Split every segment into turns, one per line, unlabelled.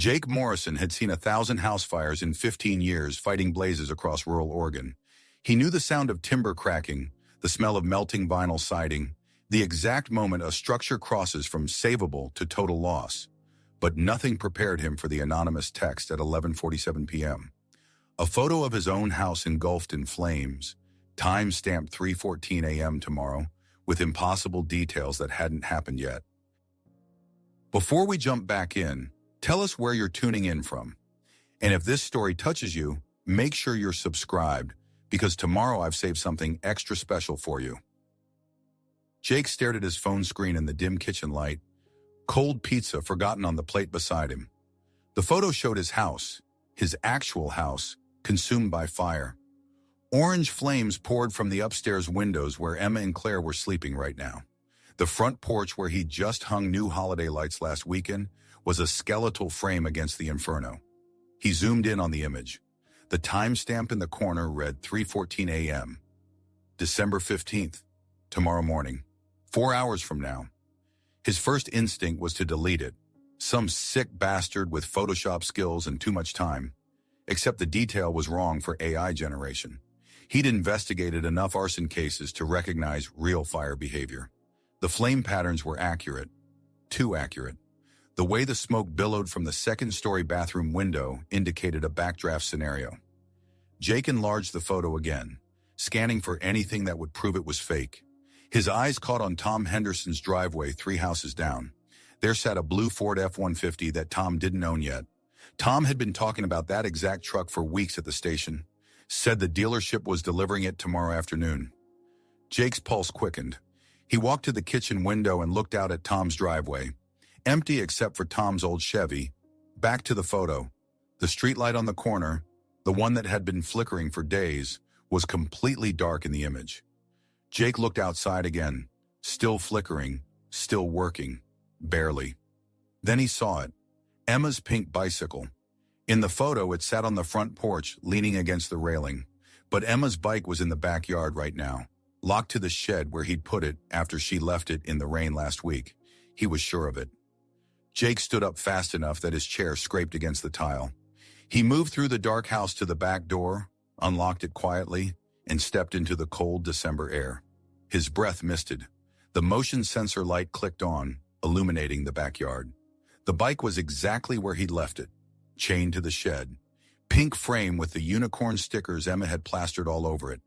Jake Morrison had seen 1,000 house fires in 15 years fighting blazes across rural Oregon. He knew the sound of timber cracking, the smell of melting vinyl siding, the exact moment a structure crosses from savable to total loss. But nothing prepared him for the anonymous text at 11:47 p.m. A photo of his own house engulfed in flames, time-stamped 3:14 a.m. tomorrow, with impossible details that hadn't happened yet. Before we jump back in, tell us where you're tuning in from. And if this story touches you, make sure you're subscribed, because tomorrow I've saved something extra special for you. Jake stared at his phone screen in the dim kitchen light, cold pizza forgotten on the plate beside him. The photo showed his house, his actual house, consumed by fire. Orange flames poured from the upstairs windows where Emma and Claire were sleeping right now. The front porch where he'd just hung new holiday lights last weekend was a skeletal frame against the inferno. He zoomed in on the image. The timestamp in the corner read 3:14 a.m. December 15th, tomorrow morning, 4 hours from now. His first instinct was to delete it. Some sick bastard with Photoshop skills and too much time. Except the detail was wrong for AI generation. He'd investigated enough arson cases to recognize real fire behavior. The flame patterns were accurate. Too accurate. The way the smoke billowed from the second-story bathroom window indicated a backdraft scenario. Jake enlarged the photo again, scanning for anything that would prove it was fake. His eyes caught on Tom Henderson's driveway 3 houses down. There sat a blue Ford F-150 that Tom didn't own yet. Tom had been talking about that exact truck for weeks at the station. Said the dealership was delivering it tomorrow afternoon. Jake's pulse quickened. He walked to the kitchen window and looked out at Tom's driveway. Empty except for Tom's old Chevy. Back to the photo. The streetlight on the corner, the one that had been flickering for days, was completely dark in the image. Jake looked outside again, still flickering, still working, barely. Then he saw it. Emma's pink bicycle. In the photo, it sat on the front porch, leaning against the railing. But Emma's bike was in the backyard right now, locked to the shed where he'd put it after she left it in the rain last week. He was sure of it. Jake stood up fast enough that his chair scraped against the tile. He moved through the dark house to the back door, unlocked it quietly, and stepped into the cold December air. His breath misted. The motion sensor light clicked on, illuminating the backyard. The bike was exactly where he'd left it, chained to the shed. Pink frame with the unicorn stickers Emma had plastered all over it.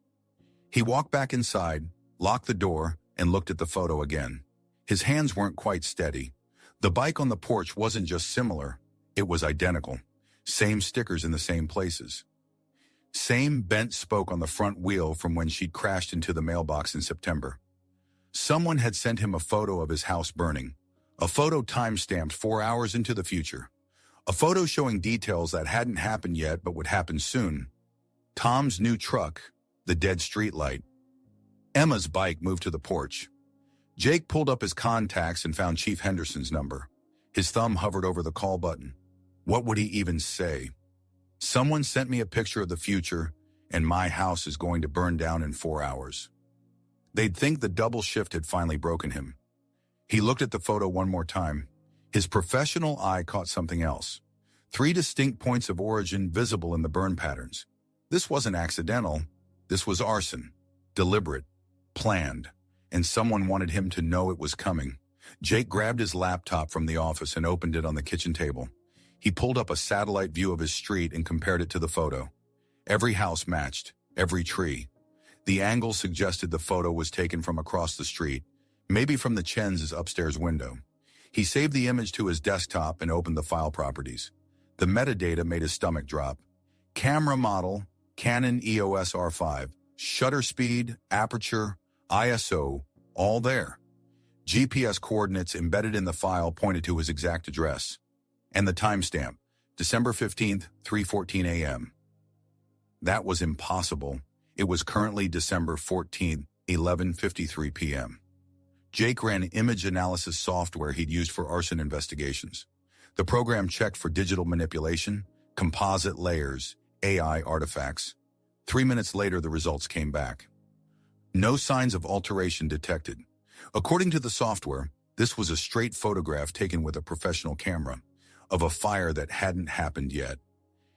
He walked back inside, locked the door, and looked at the photo again. His hands weren't quite steady. The bike on the porch wasn't just similar, it was identical. Same stickers in the same places. Same bent spoke on the front wheel from when she'd crashed into the mailbox in September. Someone had sent him a photo of his house burning. A photo time-stamped 4 hours into the future. A photo showing details that hadn't happened yet but would happen soon. Tom's new truck, the dead streetlight. Emma's bike moved to the porch. Jake pulled up his contacts and found Chief Henderson's number. His thumb hovered over the call button. What would he even say? Someone sent me a picture of the future, and my house is going to burn down in 4 hours. They'd think the double shift had finally broken him. He looked at the photo one more time. His professional eye caught something else. 3 distinct points of origin visible in the burn patterns. This wasn't accidental. This was arson. Deliberate. Planned. And someone wanted him to know it was coming. Jake grabbed his laptop from the office and opened it on the kitchen table. He pulled up a satellite view of his street and compared it to the photo. Every house matched. Every tree. The angle suggested the photo was taken from across the street, maybe from the Chen's upstairs window. He saved the image to his desktop and opened the file properties. The metadata made his stomach drop. Camera model, Canon EOS R5, shutter speed, aperture, ISO, all there. GPS coordinates embedded in the file pointed to his exact address. And the timestamp, December 15th, 3:14 a.m. That was impossible. It was currently December 14th, 11:53 p.m. Jake ran image analysis software he'd used for arson investigations. The program checked for digital manipulation, composite layers, AI artifacts. 3 minutes later, the results came back. No signs of alteration detected. According to the software, this was a straight photograph taken with a professional camera. of a fire that hadn't happened yet.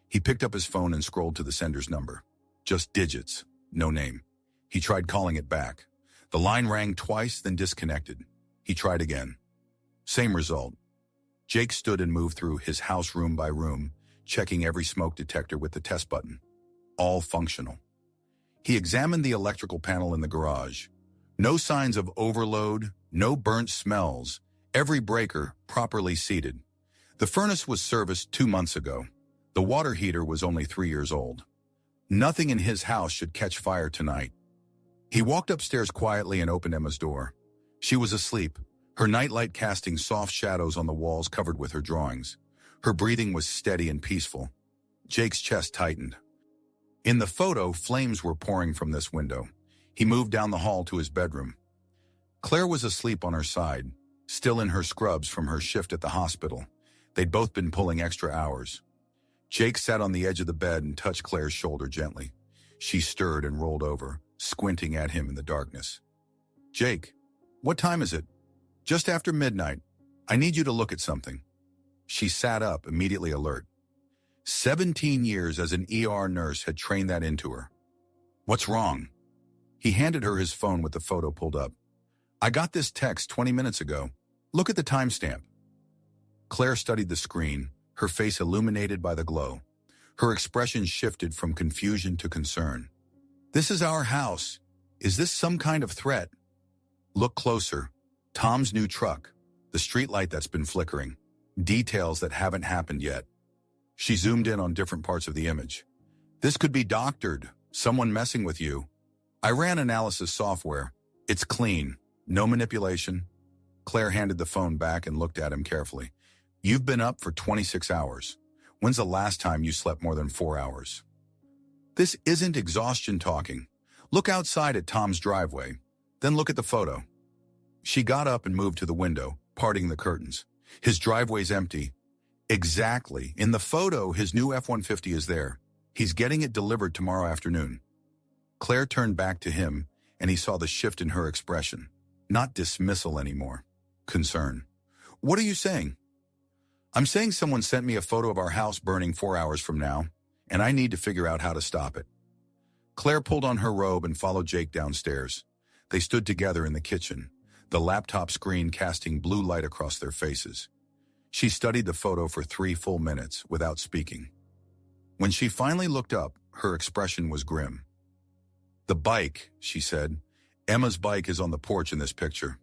He picked up his phone and scrolled to the sender's number. Just digits, no name. He tried calling it back. The line rang twice, then disconnected. He tried again. Same result. Jake stood and moved through his house room by room, checking every smoke detector with the test button. All functional. He examined the electrical panel in the garage. No signs of overload, no burnt smells, every breaker properly seated. The furnace was serviced 2 months ago. The water heater was only 3 years old. Nothing in his house should catch fire tonight. He walked upstairs quietly and opened Emma's door. She was asleep, her nightlight casting soft shadows on the walls covered with her drawings. Her breathing was steady and peaceful. Jake's chest tightened. In the photo, flames were pouring from this window. He moved down the hall to his bedroom. Claire was asleep on her side, still in her scrubs from her shift at the hospital. They'd both been pulling extra hours. Jake sat on the edge of the bed and touched Claire's shoulder gently. She stirred and rolled over, squinting at him in the darkness. "Jake, what time is it?" "Just after midnight. I need you to look at something." She sat up, immediately alert. 17 years as an ER nurse had trained that into her. "What's wrong?" He handed her his phone with the photo pulled up. "I got this text 20 minutes ago. Look at the timestamp." Claire studied the screen, her face illuminated by the glow. Her expression shifted from confusion to concern. "This is our house. Is this some kind of threat?" "Look closer. Tom's new truck. The streetlight that's been flickering. Details that haven't happened yet." She zoomed in on different parts of the image. "This could be doctored. Someone messing with you. I ran analysis software. It's clean. No manipulation." Claire handed the phone back and looked at him carefully. "You've been up for 26 hours. When's the last time you slept more than 4 hours?" "This isn't exhaustion talking. Look outside at Tom's driveway. Then look at the photo." She got up and moved to the window, parting the curtains. His driveway's empty. Exactly. In the photo, his new F-150 is there. He's getting it delivered tomorrow afternoon. Claire turned back to him, and he saw the shift in her expression. Not dismissal anymore. Concern. "What are you saying?" "I'm saying someone sent me a photo of our house burning 4 hours from now, and I need to figure out how to stop it." Claire pulled on her robe and followed Jake downstairs. They stood together in the kitchen, the laptop screen casting blue light across their faces. She studied the photo for 3 full minutes without speaking. When she finally looked up, her expression was grim. "The bike," she said. "Emma's bike is on the porch in this picture."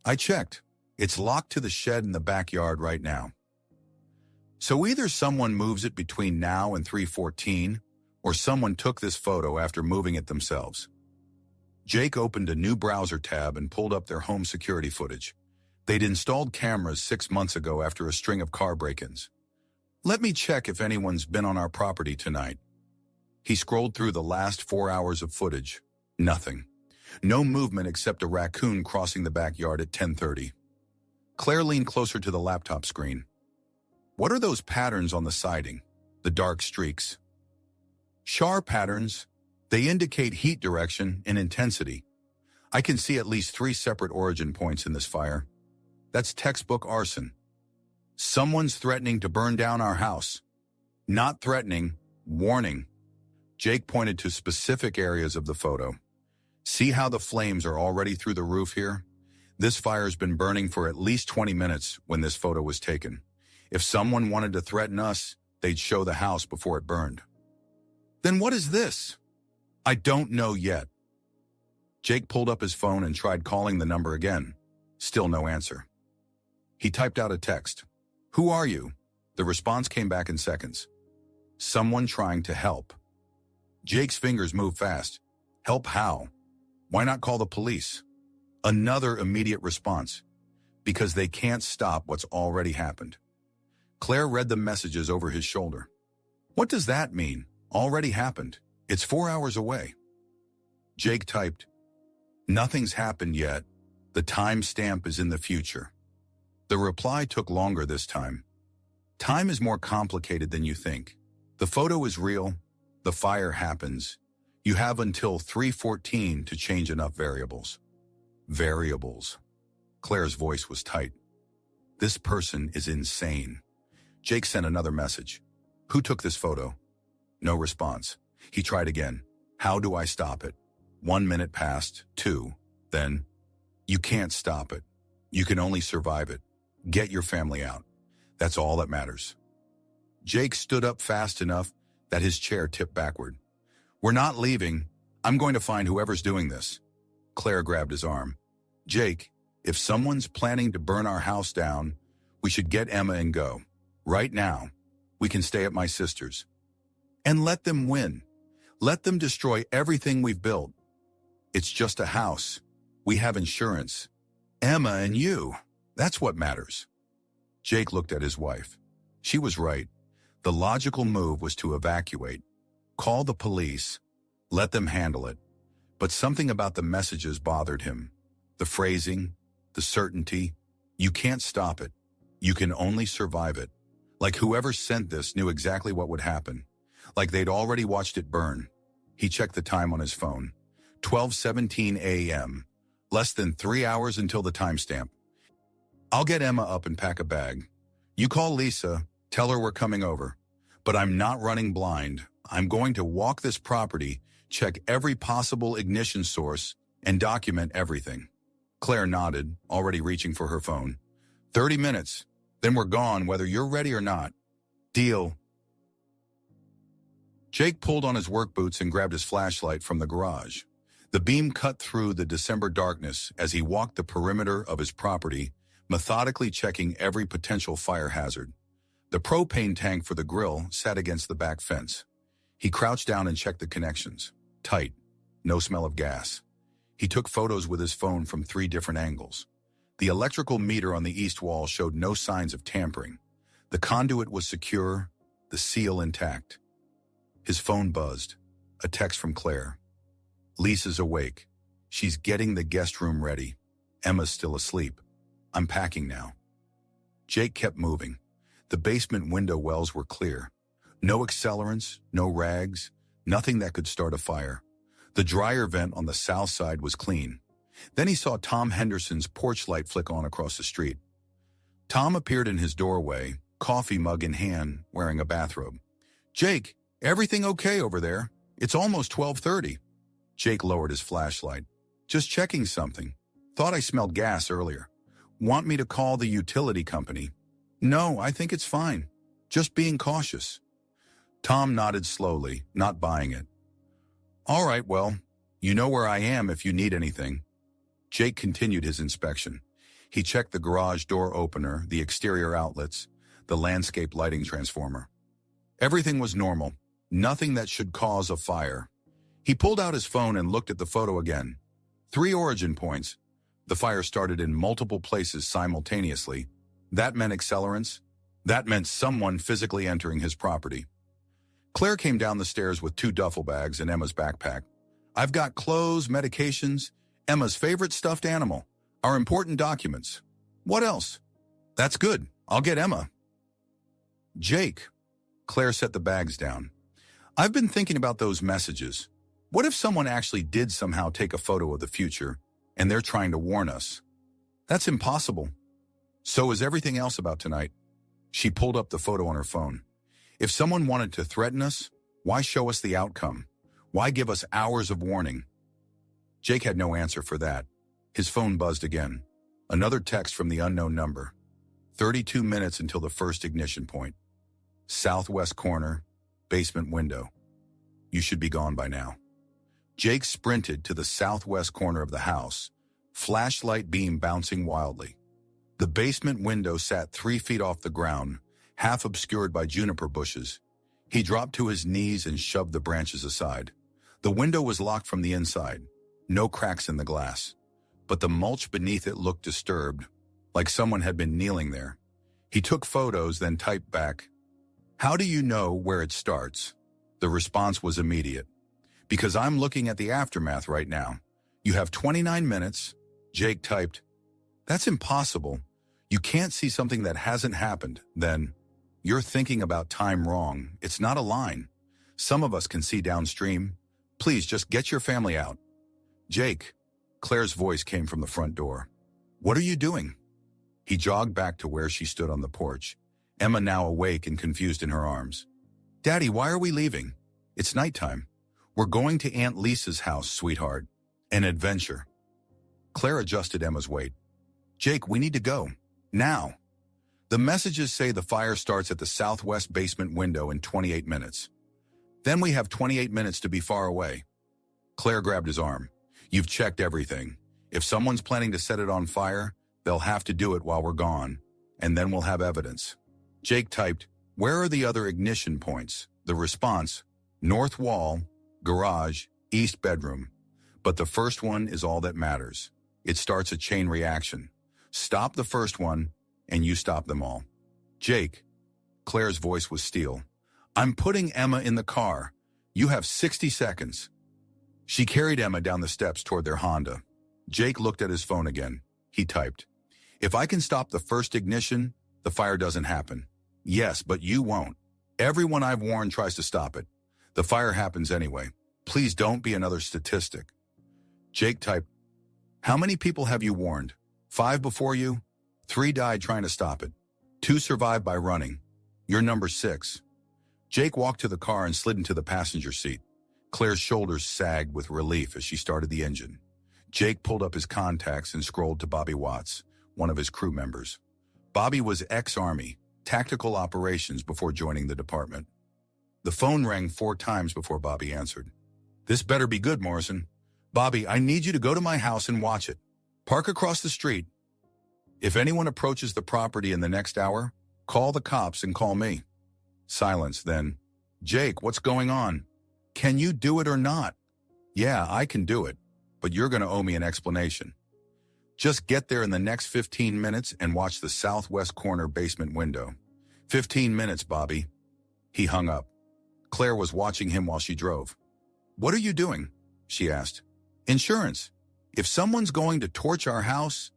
"I checked. It's locked to the shed in the backyard right now." "So either someone moves it between now and 3:14, or someone took this photo after moving it themselves." Jake opened a new browser tab and pulled up their home security footage. They'd installed cameras 6 months ago after a string of car break-ins. "Let me check if anyone's been on our property tonight." He scrolled through the last 4 hours of footage. Nothing. No movement except a raccoon crossing the backyard at 10:30. Claire leaned closer to the laptop screen. "What are those patterns on the siding? The dark streaks?" "Char patterns. They indicate heat direction and intensity. I can see at least 3 separate origin points in this fire. That's textbook arson. Someone's threatening to burn down our house." "Not threatening, warning." Jake pointed to specific areas of the photo. "See how the flames are already through the roof here? This fire's been burning for at least 20 minutes when this photo was taken. If someone wanted to threaten us, they'd show the house before it burned." "Then what is this?" "I don't know yet." Jake pulled up his phone and tried calling the number again. Still no answer. He typed out a text. "Who are you?" The response came back in seconds. "Someone trying to help." Jake's fingers moved fast. "Help how? Why not call the police?" Another immediate response. "Because they can't stop what's already happened." Claire read the messages over his shoulder. "What does that mean? Already happened. It's 4 hours away." Jake typed, "Nothing's happened yet. The time stamp is in the future." The reply took longer this time. "Time is more complicated than you think. The photo is real. The fire happens. You have until 3:14 to change enough variables." Variables. Claire's voice was tight. This person is insane. Jake sent another message. Who took this photo? No response. He tried again. How do I stop it? 1 minute passed, 2. Then, you can't stop it. You can only survive it. Get your family out. That's all that matters. Jake stood up fast enough that his chair tipped backward. We're not leaving. I'm going to find whoever's doing this. Claire grabbed his arm. Jake, if someone's planning to burn our house down, we should get Emma and go. Right now. We can stay at my sister's. And let them win. Let them destroy everything we've built. It's just a house. We have insurance. Emma and you. That's what matters. Jake looked at his wife. She was right. The logical move was to evacuate. Call the police. Let them handle it. But something about the messages bothered him. The phrasing, the certainty. You can't stop it. You can only survive it. Like whoever sent this knew exactly what would happen. Like they'd already watched it burn. He checked the time on his phone. 12:17 a.m. Less than 3 hours until the timestamp. I'll get Emma up and pack a bag. You call Lisa, tell her we're coming over. But I'm not running blind. I'm going to walk this property, check every possible ignition source, and document everything. Claire nodded, already reaching for her phone. 30 minutes. Then we're gone whether you're ready or not. Deal. Jake pulled on his work boots and grabbed his flashlight from the garage. The beam cut through the December darkness as he walked the perimeter of his property, methodically checking every potential fire hazard. The propane tank for the grill sat against the back fence. He crouched down and checked the connections. Tight. No smell of gas. He took photos with his phone from 3 different angles. The electrical meter on the east wall showed no signs of tampering. The conduit was secure, the seal intact. His phone buzzed. A text from Claire. Lisa's awake. She's getting the guest room ready. Emma's still asleep. I'm packing now. Jake kept moving. The basement window wells were clear. No accelerants, no rags, nothing that could start a fire. The dryer vent on the south side was clean. Then he saw Tom Henderson's porch light flick on across the street. Tom appeared in his doorway, coffee mug in hand, wearing a bathrobe. Jake, everything okay over there? It's almost 12:30. Jake lowered his flashlight. Just checking something. Thought I smelled gas earlier. Want me to call the utility company? No, I think it's fine. Just being cautious. Tom nodded slowly, not buying it. All right, well, you know where I am if you need anything. Jake continued his inspection. He checked the garage door opener, the exterior outlets, the landscape lighting transformer. Everything was normal, nothing that should cause a fire. He pulled out his phone and looked at the photo again. 3 origin points. The fire started in multiple places simultaneously. That meant accelerants. That meant someone physically entering his property. Claire came down the stairs with 2 duffel bags and Emma's backpack. I've got clothes, medications, Emma's favorite stuffed animal, our important documents. What else? That's good. I'll get Emma. Jake. Claire set the bags down. I've been thinking about those messages. What if someone actually did somehow take a photo of the future, and they're trying to warn us? That's impossible. So is everything else about tonight. She pulled up the photo on her phone. If someone wanted to threaten us, why show us the outcome? Why give us hours of warning? Jake had no answer for that. His phone buzzed again. Another text from the unknown number. 32 minutes until the first ignition point. Southwest corner, basement window. You should be gone by now. Jake sprinted to the southwest corner of the house, flashlight beam bouncing wildly. The basement window sat 3 feet off the ground, half obscured by juniper bushes. He dropped to his knees and shoved the branches aside. The window was locked from the inside, no cracks in the glass. But the mulch beneath it looked disturbed, like someone had been kneeling there. He took photos, then typed back, "How do you know where it starts?" The response was immediate. "Because I'm looking at the aftermath right now. You have 29 minutes. Jake typed, "That's impossible. You can't see something that hasn't happened." Then, "You're thinking about time wrong. It's not a line. Some of us can see downstream. Please just get your family out." Jake. Claire's voice came from the front door. "What are you doing?" He jogged back to where she stood on the porch, Emma now awake and confused in her arms. "Daddy, why are we leaving? It's nighttime. We're going to Aunt Lisa's house, sweetheart. An adventure." Claire adjusted Emma's weight. "Jake, we need to go. Now." The messages say the fire starts at the southwest basement window in 28 minutes. Then we have 28 minutes to be far away. Claire grabbed his arm. "You've checked everything. If someone's planning to set it on fire, they'll have to do it while we're gone, and then we'll have evidence." Jake typed, "Where are the other ignition points?" The response, "North wall, garage, east bedroom. But the first one is all that matters. It starts a chain reaction. Stop the first one, and you stop them all." "Jake," Claire's voice was steel, "I'm putting Emma in the car. You have 60 seconds. She carried Emma down the steps toward their Honda. Jake looked at his phone again. He typed, "If I can stop the first ignition, the fire doesn't happen." "Yes, but you won't. Everyone I've warned tries to stop it. The fire happens anyway. Please don't be another statistic." Jake typed, "How many people have you warned? 5 before you? 3 died trying to stop it. 2 survived by running. You're number 6. Jake walked to the car and slid into the passenger seat. Claire's shoulders sagged with relief as she started the engine. Jake pulled up his contacts and scrolled to Bobby Watts, one of his crew members. Bobby was ex-Army, tactical operations before joining the department. The phone rang 4 times before Bobby answered. "This better be good, Morrison. Bobby, I need you to go to my house and watch it. Park across the street. If anyone approaches the property in the next hour, call the cops and call me." Silence, then. "Jake, what's going on? Can you do it or not?" "Yeah, I can do it, but you're going to owe me an explanation. Just get there in the next 15 minutes and watch the southwest corner basement window." 15 minutes, Bobby." He hung up. Claire was watching him while she drove. "What are you doing?" she asked. "Insurance. If someone's going to torch our house,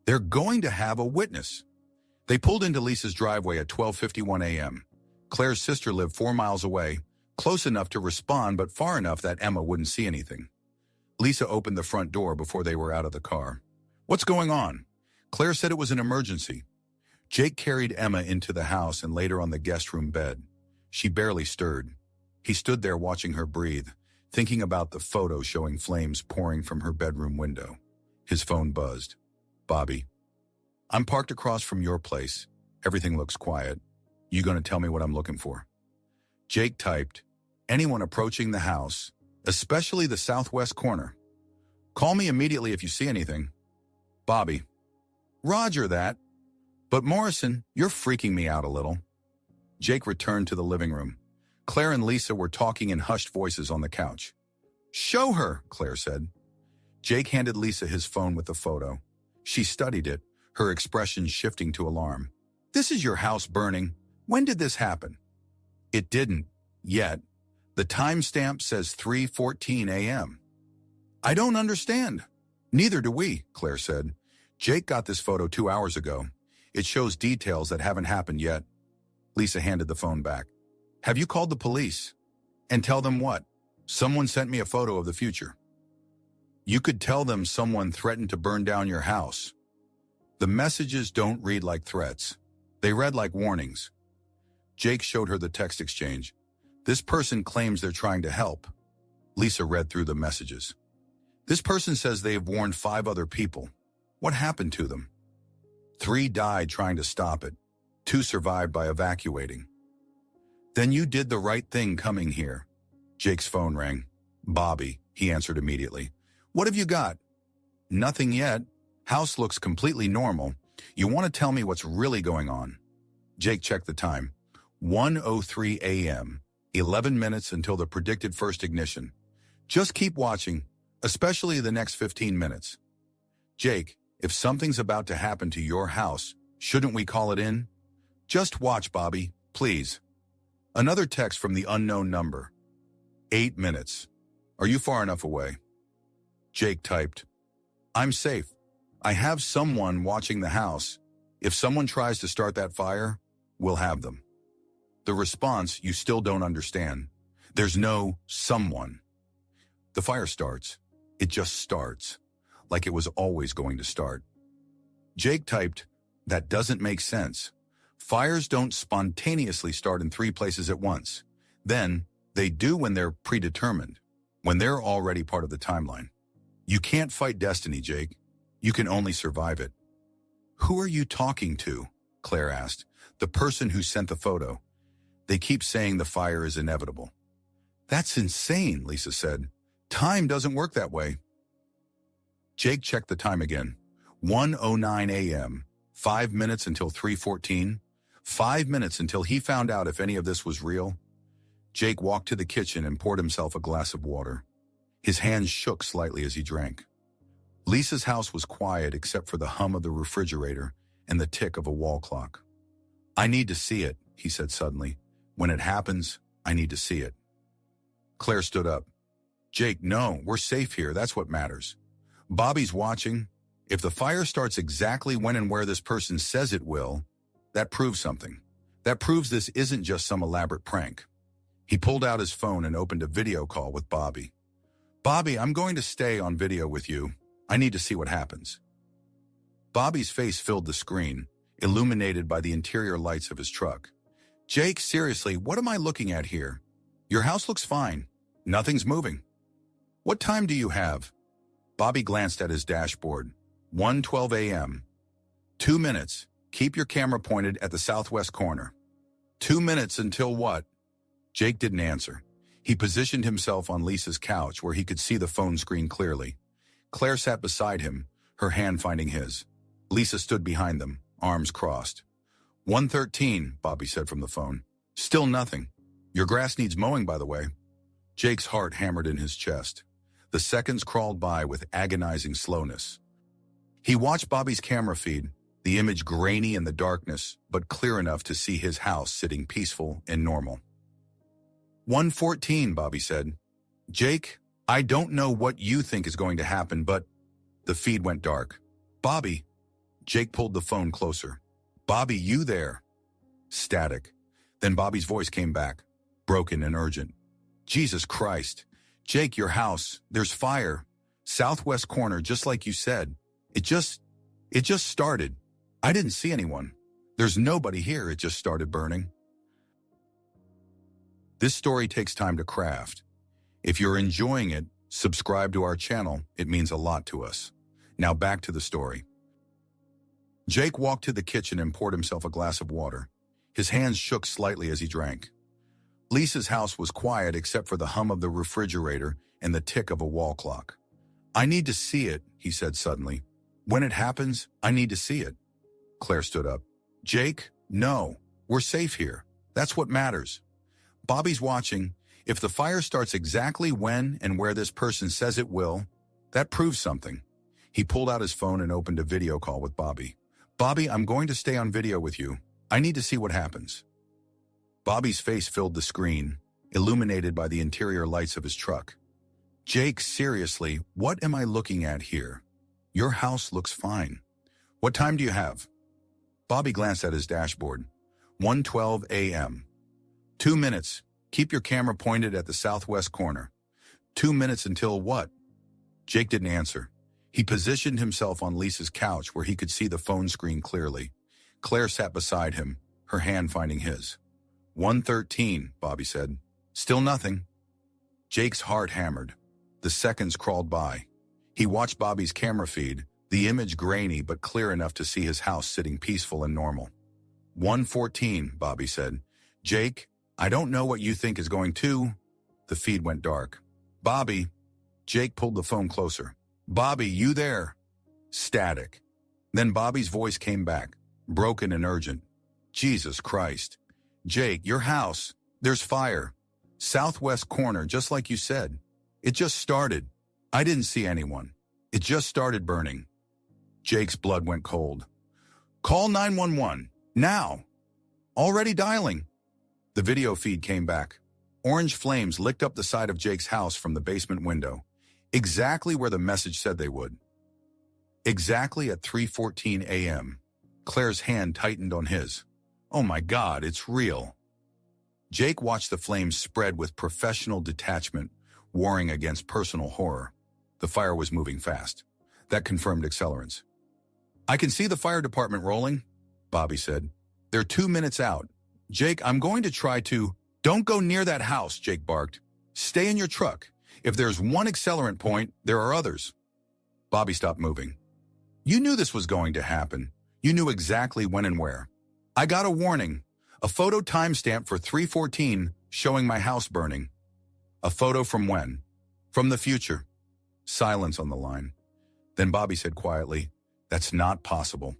they're going to have a witness." They pulled into Lisa's driveway at 12:51 a.m. Claire's sister lived 4 miles away, close enough to respond but far enough that Emma wouldn't see anything. Lisa opened the front door before they were out of the car. "What's going on?" Claire said it was an emergency. Jake carried Emma into the house and laid her on the guest room bed. She barely stirred. He stood there watching her breathe, thinking about the photo showing flames pouring from her bedroom window. His phone buzzed. "Bobby, I'm parked across from your place. Everything looks quiet. You gonna tell me what I'm looking for?" Jake typed, "Anyone approaching the house, especially the southwest corner. Call me immediately if you see anything." Bobby, "Roger that. But Morrison, you're freaking me out a little." Jake returned to the living room. Claire and Lisa were talking in hushed voices on the couch. "Show her," Claire said. Jake handed Lisa his phone with the photo. She studied it, her expression shifting to alarm. "This is your house burning. When did this happen?" "It didn't. Yet. The timestamp says 3:14 a.m. "I don't understand." "Neither do we," Claire said. "Jake got this photo 2 hours ago. It shows details that haven't happened yet." Lisa handed the phone back. "Have you called the police?" "And tell them what?" "Someone sent me a photo of the future." "You could tell them someone threatened to burn down your house." The messages don't read like threats. They read like warnings. Jake showed her the text exchange. "This person claims they're trying to help." Lisa read through the messages. "This person says they have warned 5 other people. What happened to them?" 3 died trying to stop it. 2 survived by evacuating." "Then you did the right thing coming here." Jake's phone rang. "Bobby," he answered immediately. "What have you got?" "Nothing yet. House looks completely normal. You want to tell me what's really going on?" Jake checked the time. 1:03 a.m. 11 minutes until the predicted first ignition. "Just keep watching, especially the next 15 minutes. "Jake, if something's about to happen to your house, shouldn't we call it in?" "Just watch, Bobby, please." Another text from the unknown number. 8 minutes. "Are you far enough away?" Jake typed, "I'm safe. I have someone watching the house. If someone tries to start that fire, we'll have them." The response, "You still don't understand. There's no someone." The fire starts. It just starts, like it was always going to start. Jake typed, That doesn't make sense. Fires don't spontaneously start in 3 places at once. Then, they do when they're predetermined, when they're already part of the timeline. You can't fight destiny, Jake. You can only survive it. Who are you talking to? Claire asked. The person who sent the photo. They keep saying the fire is inevitable. That's insane, Lisa said. Time doesn't work that way. Jake checked the time again. 1:09 a.m. 5 minutes until 3:14. 5 minutes until he found out if any of this was real. Jake walked to the kitchen and poured himself a glass of water. His hands shook slightly as he drank. Lisa's house was quiet except for the hum of the refrigerator and the tick of a wall clock. I need to see it, he said suddenly. When it happens, I need to see it. Claire stood up. Jake, no, we're safe here. That's what matters. Bobby's watching. If the fire starts exactly when and where this person says it will, that proves something. That proves this isn't just some elaborate prank. He pulled out his phone and opened a video call with Bobby. Bobby, I'm going to stay on video with you. I need to see what happens. Bobby's face filled the screen, illuminated by the interior lights of his truck. Jake, seriously, what am I looking at here? Your house looks fine. Nothing's moving. What time do you have? Bobby glanced at his dashboard. 1:12 a.m. 2 minutes. Keep your camera pointed at the southwest corner. 2 minutes until what? Jake didn't answer. He positioned himself on Lisa's couch where he could see the phone screen clearly. Claire sat beside him, her hand finding his. Lisa stood behind them, arms crossed. 1:13, Bobby said from the phone. Still nothing. Your grass needs mowing, by the way. Jake's heart hammered in his chest. The seconds crawled by with agonizing slowness. He watched Bobby's camera feed, the image grainy in the darkness, but clear enough to see his house sitting peaceful and normal. 1:14, Bobby said. Jake, I don't know what you think is going to happen, but... The feed went dark. Bobby. Jake pulled the phone closer. Bobby, you there? Static. Then Bobby's voice came back, broken and urgent. Jesus Christ. Jake, your house. There's fire. Southwest corner, just like you said. It just started. I didn't see anyone. There's nobody here. It just started burning. This story takes time to craft. If you're enjoying it, subscribe to our channel. It means a lot to us. Now back to the story. Jake walked to the kitchen and poured himself a glass of water. His hands shook slightly as he drank. Lisa's house was quiet except for the hum of the refrigerator and the tick of a wall clock. I need to see it, he said suddenly. When it happens, I need to see it. Claire stood up. Jake, no, we're safe here. That's what matters. Bobby's watching. If the fire starts exactly when and where this person says it will, that proves something. He pulled out his phone and opened a video call with Bobby. Bobby, I'm going to stay on video with you. I need to see what happens. Bobby's face filled the screen, illuminated by the interior lights of his truck. Jake, seriously, what am I looking at here? Your house looks fine. What time do you have? Bobby glanced at his dashboard. 1:12 a.m. 2 minutes. Keep your camera pointed at the southwest corner. 2 minutes until what? Jake didn't answer. He positioned himself on Lisa's couch where he could see the phone screen clearly. Claire sat beside him, her hand finding his. 1:13, Bobby said. Still nothing. Jake's heart hammered. The seconds crawled by. He watched Bobby's camera feed, the image grainy but clear enough to see his house sitting peaceful and normal. 1:14, Bobby said. Jake, I don't know what you think is going to... The feed went dark. Bobby. Jake pulled the phone closer. Bobby, you there? Static. Then Bobby's voice came back, broken and urgent. Jesus Christ. Jake, your house. There's fire. Southwest corner, just like you said. It just started. I didn't see anyone. It just started burning. Jake's blood went cold. Call 911. Now. Already dialing. The video feed came back. Orange flames licked up the side of Jake's house from the basement window, exactly where the message said they would. Exactly at 3:14 a.m. Claire's hand tightened on his. Oh my God, it's real. Jake watched the flames spread with professional detachment, warring against personal horror. The fire was moving fast. That confirmed accelerants. I can see the fire department rolling. Bobby said. "They're 2 minutes out. Jake, I'm going to try to—" "Don't go near that house," Jake barked. "Stay in your truck. If there's one accelerant point, there are others." Bobby stopped moving. "You knew this was going to happen. You knew exactly when and where. I got a warning. A photo timestamp for 3:14 showing my house burning." "A photo from when?" "From the future." Silence on the line. Then Bobby said quietly, "That's not possible.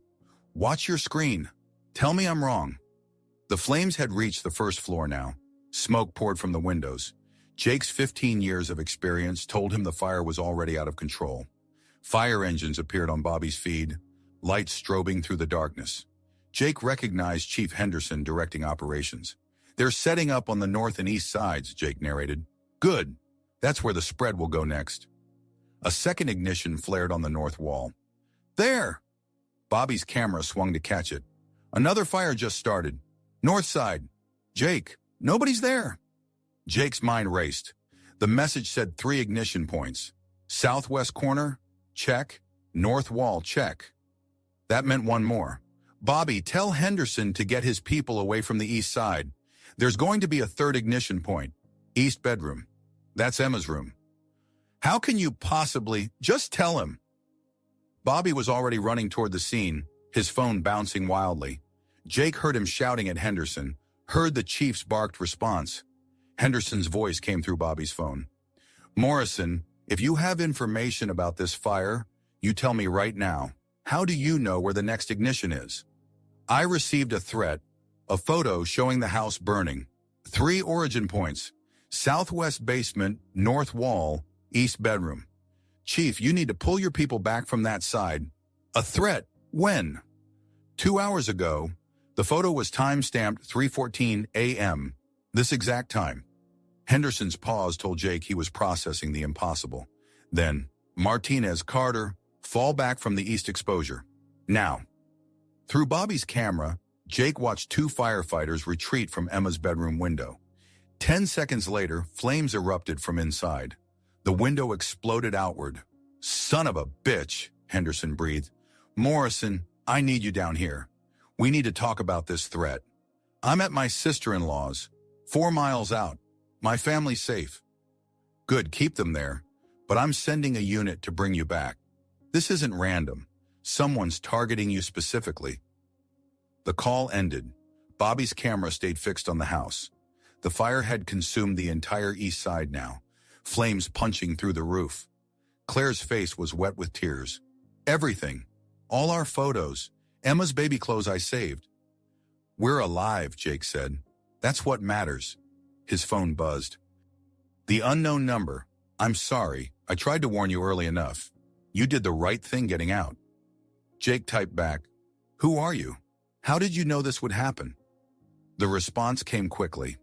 Watch your screen. Tell me I'm wrong." The flames had reached the first floor now. Smoke poured from the windows. Jake's 15 years of experience told him the fire was already out of control. Fire engines appeared on Bobby's feed, lights strobing through the darkness. Jake recognized Chief Henderson directing operations. "They're setting up on the north and east sides," Jake narrated. "Good. That's where the spread will go next." A second ignition flared on the north wall. "There!" Bobby's camera swung to catch it. "Another fire just started. North side. Jake, nobody's there." Jake's mind raced. The message said 3 ignition points. Southwest corner, check. North wall, check. That meant one more. "Bobby, tell Henderson to get his people away from the east side. There's going to be a 3rd ignition point. East bedroom. That's Emma's room." "How can you possibly—" "Just tell him." Bobby was already running toward the scene, his phone bouncing wildly. Jake heard him shouting at Henderson, heard the chief's barked response. Henderson's voice came through Bobby's phone. "Morrison, if you have information about this fire, you tell me right now. How do you know where the next ignition is?" "I received a threat, a photo showing the house burning. 3 origin points. Southwest basement, north wall, east bedroom. Chief, you need to pull your people back from that side." "A threat? When?" "2 hours ago. The photo was time-stamped 3:14 a.m., this exact time." Henderson's pause told Jake he was processing the impossible. Then, "Martinez, Carter, fall back from the east exposure. Now." Through Bobby's camera, Jake watched 2 firefighters retreat from Emma's bedroom window. 10 seconds later, flames erupted from inside. The window exploded outward. "Son of a bitch," Henderson breathed. "Morrison, I need you down here. We need to talk about this threat. I'm at my sister-in-law's, 4 miles out. My family's safe." "Good, keep them there. But I'm sending a unit to bring you back. This isn't random. Someone's targeting you specifically." The call ended. Bobby's camera stayed fixed on the house. The fire had consumed the entire east side now, flames punching through the roof. Claire's face was wet with tears. "Everything. All our photos. Emma's baby clothes I saved." "We're alive," Jake said. "That's what matters." His phone buzzed. "The unknown number. I'm sorry. I tried to warn you early enough. You did the right thing getting out." Jake typed back, "Who are you? How did you know this would happen?" The response came quickly.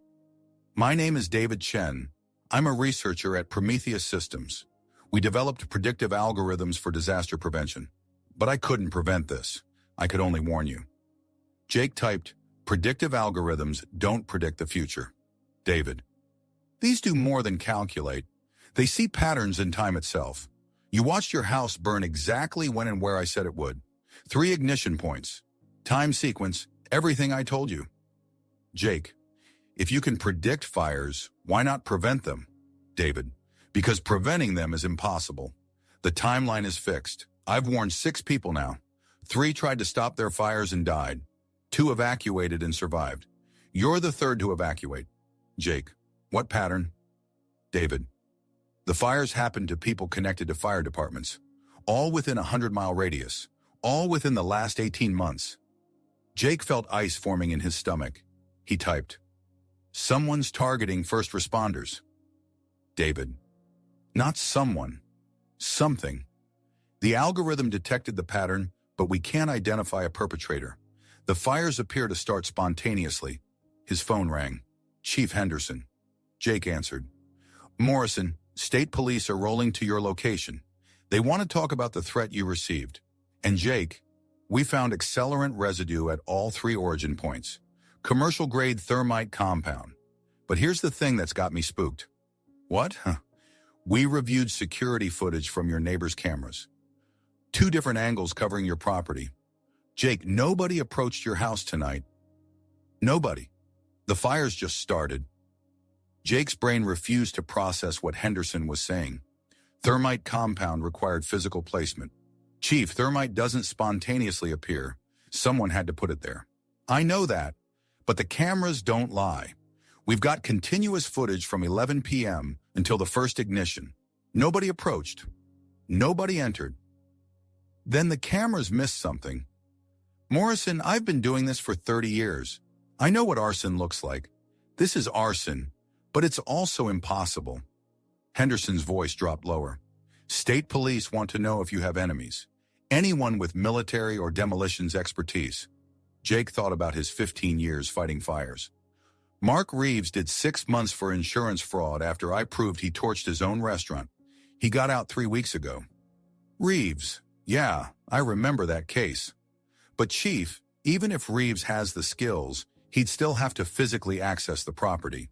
"My name is David Chen. I'm a researcher at Prometheus Systems. We developed predictive algorithms for disaster prevention. But I couldn't prevent this. I could only warn you." Jake typed, "Predictive algorithms don't predict the future. David. These do more than calculate. They see patterns in time itself. You watched your house burn exactly when and where I said it would. 3 ignition points. Time sequence, everything I told you." Jake, "If you can predict fires, why not prevent them?" David, "Because preventing them is impossible. The timeline is fixed. I've warned 6 people now. 3 tried to stop their fires and died. 2 evacuated and survived. You're the 3rd to evacuate." Jake, "What pattern?" David, "The fires happened to people connected to fire departments. All within a 100-mile radius. All within the last 18 months. Jake felt ice forming in his stomach. He typed, "Someone's targeting first responders." David, "Not someone. Something. The algorithm detected the pattern, but we can't identify a perpetrator. The fires appear to start spontaneously." His phone rang. "Chief Henderson." Jake answered, "Morrison, state police are rolling to your location. They want to talk about the threat you received. And Jake, we found accelerant residue at all 3 origin points. Commercial-grade thermite compound. But here's the thing that's got me spooked." "What?" "We reviewed security footage from your neighbor's cameras. 2 different angles covering your property. Jake, nobody approached your house tonight. Nobody. The fires just started. Jake's brain refused to process what Henderson was saying. Thermite compound required physical placement. Chief, thermite doesn't spontaneously appear. Someone had to put it there. I know that, but the cameras don't lie. We've got continuous footage from 11 p.m. until the first ignition. Nobody approached. Nobody entered. Then the cameras missed something. Morrison, I've been doing this for 30 years. I know what arson looks like. This is arson, but it's also impossible. Henderson's voice dropped lower. State police want to know if you have enemies. Anyone with military or demolitions expertise. Jake thought about his 15 years fighting fires. Mark Reeves did 6 months for insurance fraud after I proved he torched his own restaurant. He got out 3 weeks ago. Reeves, yeah, I remember that case. But Chief, even if Reeves has the skills, he'd still have to physically access the property.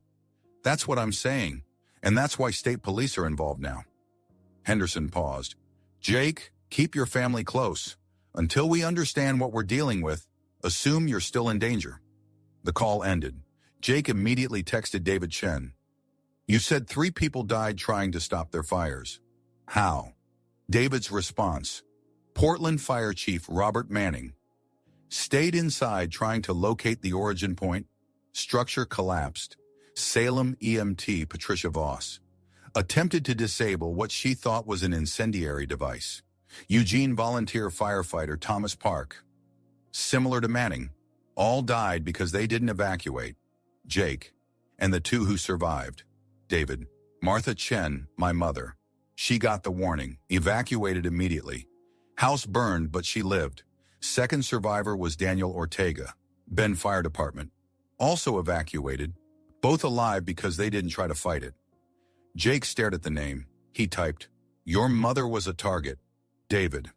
That's what I'm saying, and that's why state police are involved now. Henderson paused. Jake, keep your family close. Until we understand what we're dealing with, assume you're still in danger. The call ended. Jake immediately texted David Chen. You said 3 people died trying to stop their fires. How? David's response. Portland Fire Chief Robert Manning. Stayed inside trying to locate the origin point. Structure collapsed. Salem EMT Patricia Voss. Attempted to disable what she thought was an incendiary device. Eugene volunteer firefighter Thomas Park. Similar to Manning. All died because they didn't evacuate. Jake. And the 2 who survived. David. Martha Chen, my mother. She got the warning, evacuated immediately. House burned, but she lived. Second survivor was Daniel Ortega, Bend Fire Department. Also evacuated, both alive because they didn't try to fight it. Jake stared at the name. He typed, your mother was a target. David.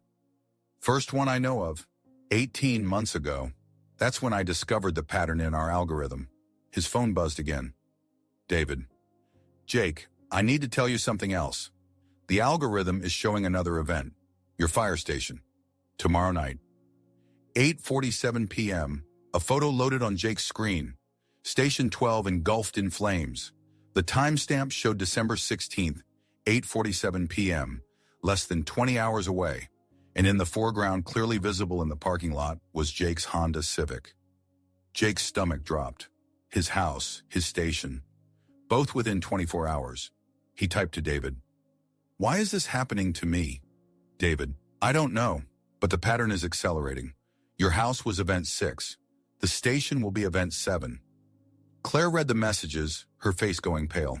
First one I know of. 18 months ago. That's when I discovered the pattern in our algorithm. His phone buzzed again. David. Jake, I need to tell you something else. The algorithm is showing another event. Your fire station. Tomorrow night. 8:47 p.m. A photo loaded on Jake's screen. Station 12 engulfed in flames. The timestamp showed December 16th, 8:47 p.m., less than 20 hours away, and in the foreground, clearly visible in the parking lot, was Jake's Honda Civic. Jake's stomach dropped. His house, his station, both within 24 hours. He typed to David, why is this happening to me? David, I don't know, but the pattern is accelerating. Your house was event 6. The station will be event 7. Claire read the messages, her face going pale.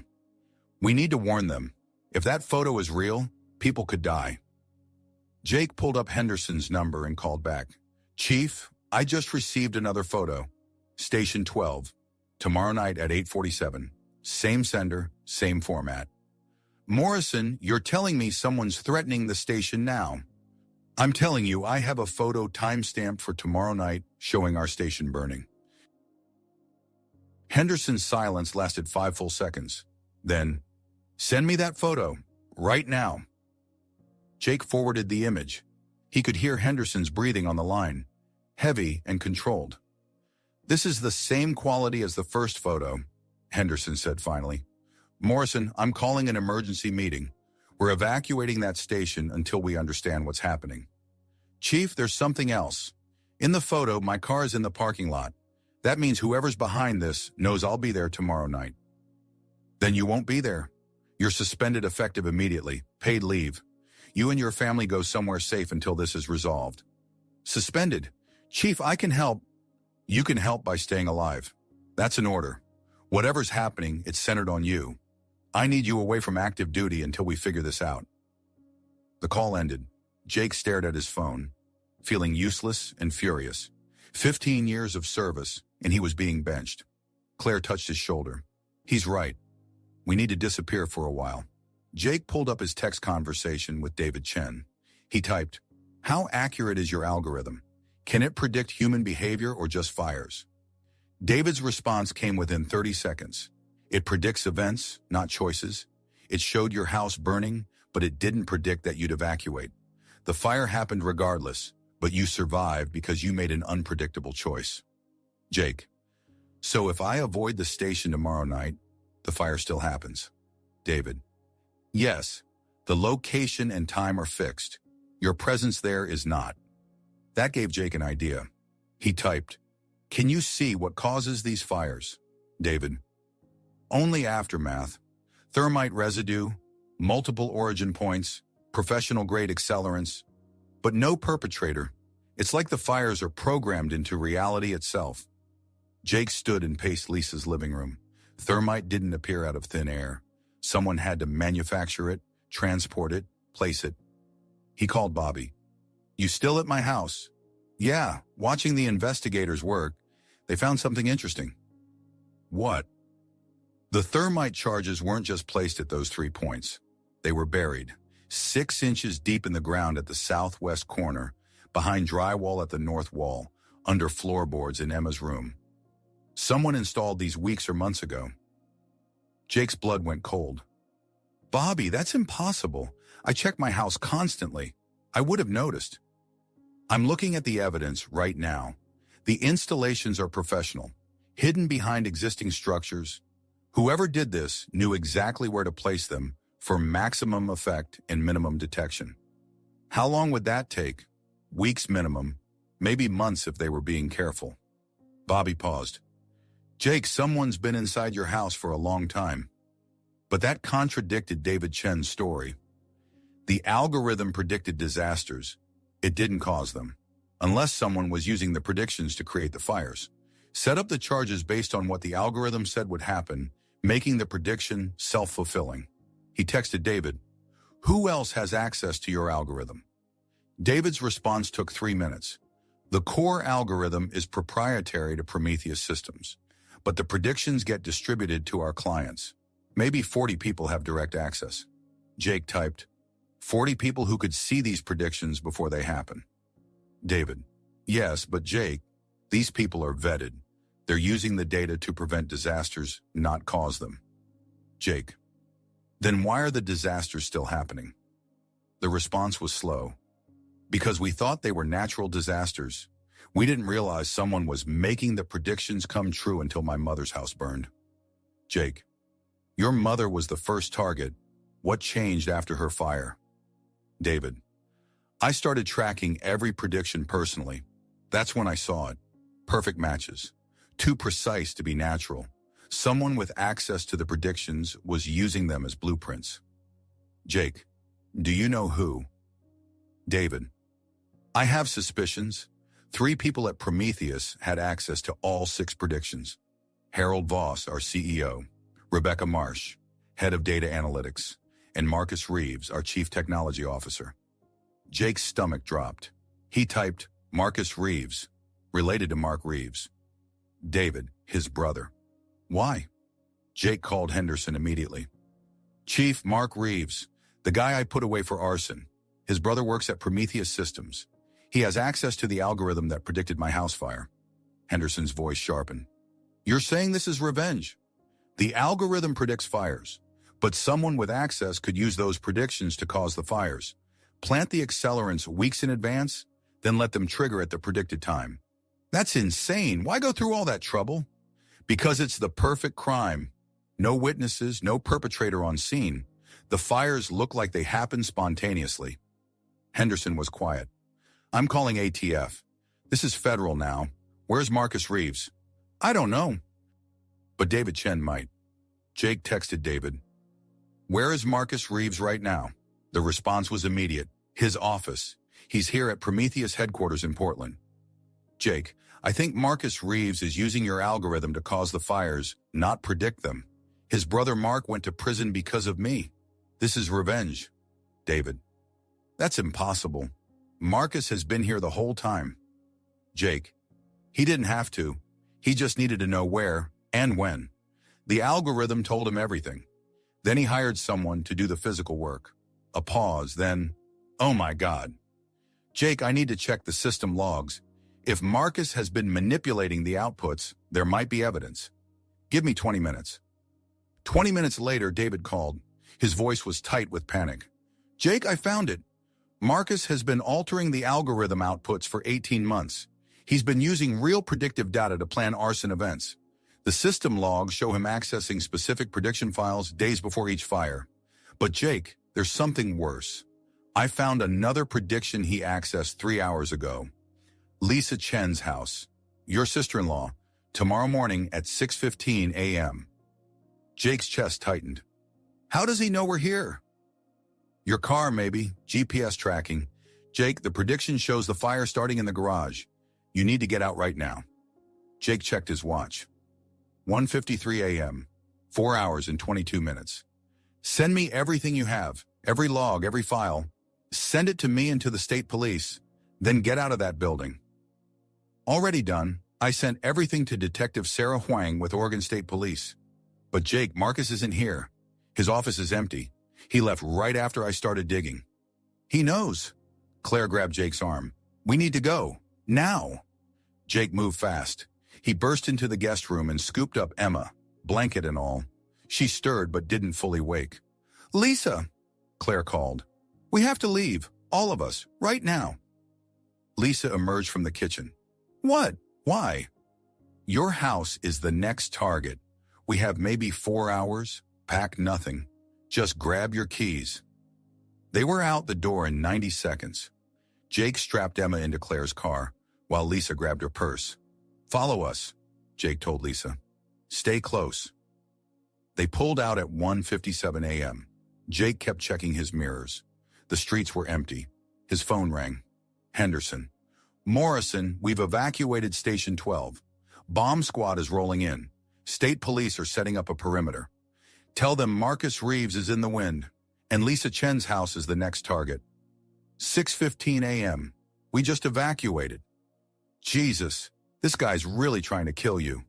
We need to warn them. If that photo is real, people could die. Jake pulled up Henderson's number and called back. Chief, I just received another photo. Station 12. Tomorrow night at 8:47. Same sender, same format. Morrison, you're telling me someone's threatening the station now. I'm telling you, I have a photo timestamped for tomorrow night showing our station burning. Henderson's silence lasted 5 full seconds. Then, send me that photo, right now. Jake forwarded the image. He could hear Henderson's breathing on the line, heavy and controlled. This is the same quality as the first photo, Henderson said finally. Morrison, I'm calling an emergency meeting. We're evacuating that station until we understand what's happening. Chief, there's something else. In the photo, my car is in the parking lot. That means whoever's behind this knows I'll be there tomorrow night. Then you won't be there. You're suspended effective immediately. Paid leave. You and your family go somewhere safe until this is resolved. Suspended. Chief, I can help. You can help by staying alive. That's an order. Whatever's happening, it's centered on you. I need you away from active duty until we figure this out. The call ended. Jake stared at his phone, feeling useless and furious. 15 years of service, and he was being benched. Claire touched his shoulder. He's right. We need to disappear for a while. Jake pulled up his text conversation with David Chen. He typed, how accurate is your algorithm? Can it predict human behavior or just fires? David's response came within 30 seconds. It predicts events, not choices. It showed your house burning, but it didn't predict that you'd evacuate. The fire happened regardless, but but you survived because you made an unpredictable choice. Jake, so if I avoid the station tomorrow night, the fire still happens. David, yes, the location and time are fixed. Your presence there is not. That gave Jake an idea. He typed, "Can you see what causes these fires?" David, only aftermath, thermite residue, multiple origin points, professional-grade accelerants, but no perpetrator. It's like the fires are programmed into reality itself. Jake stood and paced Lisa's living room. Thermite didn't appear out of thin air. Someone had to manufacture it, transport it, place it. He called Bobby. "You still at my house?" "Yeah, watching the investigators work. They found something interesting." "What?" The thermite charges weren't just placed at those 3 points. They were buried, 6 inches deep in the ground at the southwest corner, behind drywall at the north wall, under floorboards in Emma's room. Someone installed these weeks or months ago. Jake's blood went cold. "Bobby, that's impossible. I check my house constantly. I would have noticed." "I'm looking at the evidence right now. The installations are professional, hidden behind existing structures. Whoever did this knew exactly where to place them for maximum effect and minimum detection." "How long would that take?" "Weeks minimum, maybe months if they were being careful." Bobby paused. "Jake, someone's been inside your house for a long time." But that contradicted David Chen's story. The algorithm predicted disasters. It didn't cause them, unless someone was using the predictions to create the fires. Set up the charges based on what the algorithm said would happen, making the prediction self-fulfilling. He texted David, "Who else has access to your algorithm?" David's response took 3 minutes. "The core algorithm is proprietary to Prometheus systems, but the predictions get distributed to our clients. Maybe 40 people have direct access." Jake typed, 40 people who could see these predictions before they happen. David, yes, but Jake, these people are vetted. They're using the data to prevent disasters, not cause them. Jake, then why are the disasters still happening? The response was slow. Because we thought they were natural disasters. We didn't realize someone was making the predictions come true until my mother's house burned. Jake, your mother was the first target. What changed after her fire? David, I started tracking every prediction personally. That's when I saw it. Perfect matches. Too precise to be natural. Someone with access to the predictions was using them as blueprints. Jake, do you know who? David, I have suspicions. 3 people at Prometheus had access to all 6 predictions. Harold Voss, our CEO, Rebecca Marsh, head of data analytics, and Marcus Reeves, our chief technology officer. Jake's stomach dropped. He typed, Marcus Reeves, related to Mark Reeves. David, his brother. Why? Jake called Henderson immediately. Chief Mark Reeves, the guy I put away for arson. His brother works at Prometheus Systems. He has access to the algorithm that predicted my house fire. Henderson's voice sharpened. You're saying this is revenge? The algorithm predicts fires, but someone with access could use those predictions to cause the fires. Plant the accelerants weeks in advance, then let them trigger at the predicted time. That's insane. Why go through all that trouble? Because it's the perfect crime. No witnesses, no perpetrator on scene. The fires look like they happened spontaneously. Henderson was quiet. I'm calling ATF. This is federal now. Where's Marcus Reeves? I don't know. But David Chen might. Jake texted David. Where is Marcus Reeves right now? The response was immediate. His office. He's here at Prometheus headquarters in Portland. Jake, I think Marcus Reeves is using your algorithm to cause the fires, not predict them. His brother Mark went to prison because of me. This is revenge. David. That's impossible. Marcus has been here the whole time. Jake. He didn't have to. He just needed to know where and when. The algorithm told him everything. Then he hired someone to do the physical work. A pause, then, oh my God. Jake, I need to check the system logs. If Marcus has been manipulating the outputs, there might be evidence. Give me 20 minutes. 20 minutes later, David called. His voice was tight with panic. Jake, I found it. Marcus has been altering the algorithm outputs for 18 months. He's been using real predictive data to plan arson events. The system logs show him accessing specific prediction files days before each fire. But Jake, there's something worse. I found another prediction he accessed 3 hours ago. Lisa Chen's house, your sister-in-law, tomorrow morning at 6:15 a.m. Jake's chest tightened. How does he know we're here? Your car, maybe. GPS tracking. Jake, the prediction shows the fire starting in the garage. You need to get out right now. Jake checked his watch. 1:53 a.m. 4 hours and 22 minutes. Send me everything you have, every log, every file. Send it to me and to the state police. Then get out of that building. Already done. I sent everything to Detective Sarah Huang with Oregon State Police. But Jake, Marcus isn't here. His office is empty. He left right after I started digging. He knows. Claire grabbed Jake's arm. We need to go. Now. Jake moved fast. He burst into the guest room and scooped up Emma, blanket and all. She stirred but didn't fully wake. Lisa, Claire called. We have to leave, all of us, right now. Lisa emerged from the kitchen. What? Why? Your house is the next target. We have maybe 4 hours. Pack nothing. Just grab your keys. They were out the door in 90 seconds. Jake strapped Emma into Claire's car, while Lisa grabbed her purse. Follow us, Jake told Lisa. Stay close. They pulled out at 1:57 a.m. Jake kept checking his mirrors. The streets were empty. His phone rang. Henderson. Morrison, we've evacuated Station 12. Bomb squad is rolling in. State police are setting up a perimeter. Tell them Marcus Reeves is in the wind, and Lisa Chen's house is the next target. 6:15 a.m. We just evacuated. Jesus, this guy's really trying to kill you.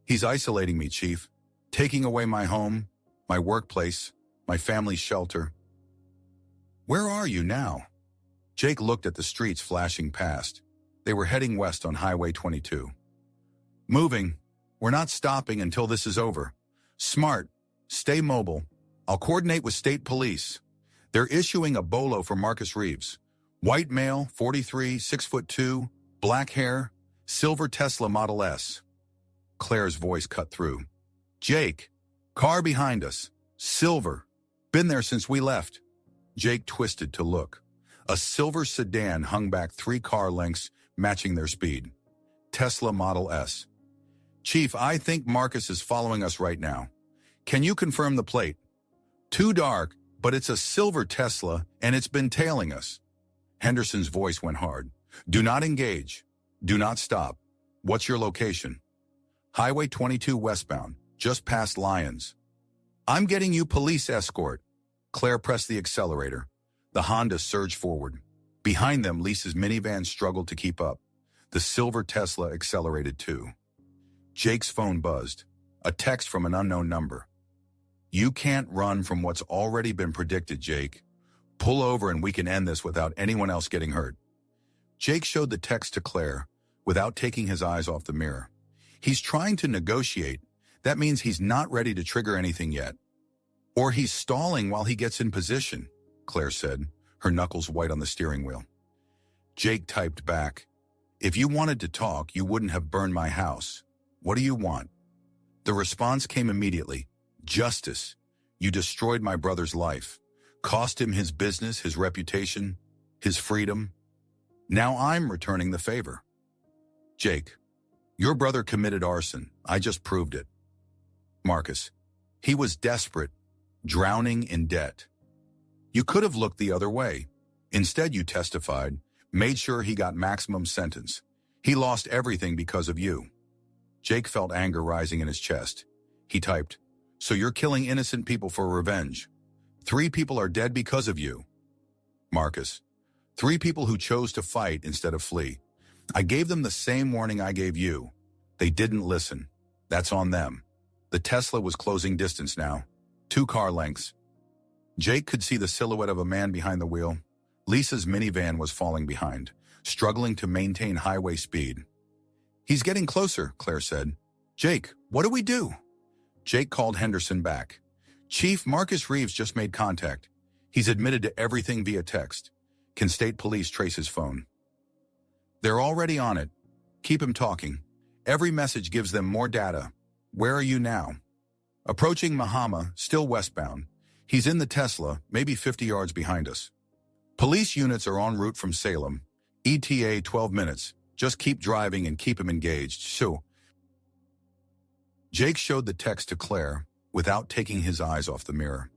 He's isolating me, Chief. Taking away my home, my workplace, my family's shelter. Where are you now? Jake looked at the streets flashing past. They were heading west on Highway 22. Moving. We're not stopping until this is over. Smart. Stay mobile. I'll coordinate with state police. They're issuing a bolo for Marcus Reeves. White male, 43, 6'2", black hair, silver Tesla Model S. Claire's voice cut through. Jake, car behind us. Silver. Been there since we left. Jake twisted to look. A silver sedan hung back 3 car lengths, matching their speed. Tesla Model S. Chief, I think Marcus is following us right now. Can you confirm the plate? Too dark, but it's a silver Tesla, and it's been tailing us. Henderson's voice went hard. Do not engage. Do not stop. What's your location? Highway 22 westbound, just past Lyons. I'm getting you police escort. Claire pressed the accelerator. The Honda surged forward. Behind them, Lisa's minivan struggled to keep up. The silver Tesla accelerated too. Jake's phone buzzed. A text from an unknown number. You can't run from what's already been predicted, Jake. Pull over and we can end this without anyone else getting hurt. Jake showed the text to Claire without taking his eyes off the mirror. He's trying to negotiate. That means he's not ready to trigger anything yet. Or he's stalling while he gets in position, Claire said, her knuckles white on the steering wheel. Jake typed back, If you wanted to talk, you wouldn't have burned my house. What do you want? The response came immediately. Justice. You destroyed my brother's life. Cost him his business, his reputation, his freedom. Now I'm returning the favor. Jake. Your brother committed arson. I just proved it. Marcus. He was desperate, drowning in debt. You could have looked the other way. Instead, you testified, made sure he got maximum sentence. He lost everything because of you. Jake felt anger rising in his chest. He typed, So you're killing innocent people for revenge. 3 people are dead because of you. Marcus. 3 people who chose to fight instead of flee. I gave them the same warning I gave you. They didn't listen. That's on them. The Tesla was closing distance now. 2 car lengths. Jake could see the silhouette of a man behind the wheel. Lisa's minivan was falling behind, struggling to maintain highway speed. He's getting closer, Claire said. Jake, what do we do? Jake called Henderson back. Chief, Marcus Reeves just made contact. He's admitted to everything via text. Can state police trace his phone? They're already on it. Keep him talking. Every message gives them more data. Where are you now? Approaching Mahama, still westbound. He's in the Tesla, maybe 50 yards behind us. Police units are en route from Salem. ETA 12 minutes. Just keep driving and keep him engaged. So, Jake showed the text to Claire without taking his eyes off the mirror.